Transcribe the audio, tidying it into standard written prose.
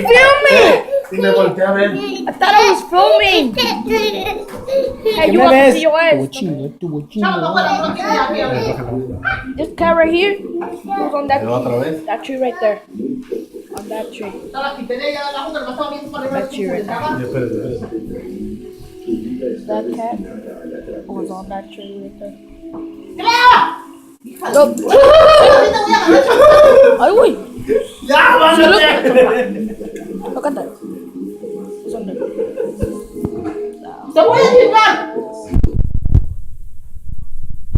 filming! Y me volteé a ver. I thought I was filming! Hey, you want to see your ass? This cat right here, who's on that, Otra vez. that tree right there. On that tree. That tree right there. Espérate. That cat was on that tree right there. Go. Ay, güey. Look at that. It's on there. Te voy a chingar.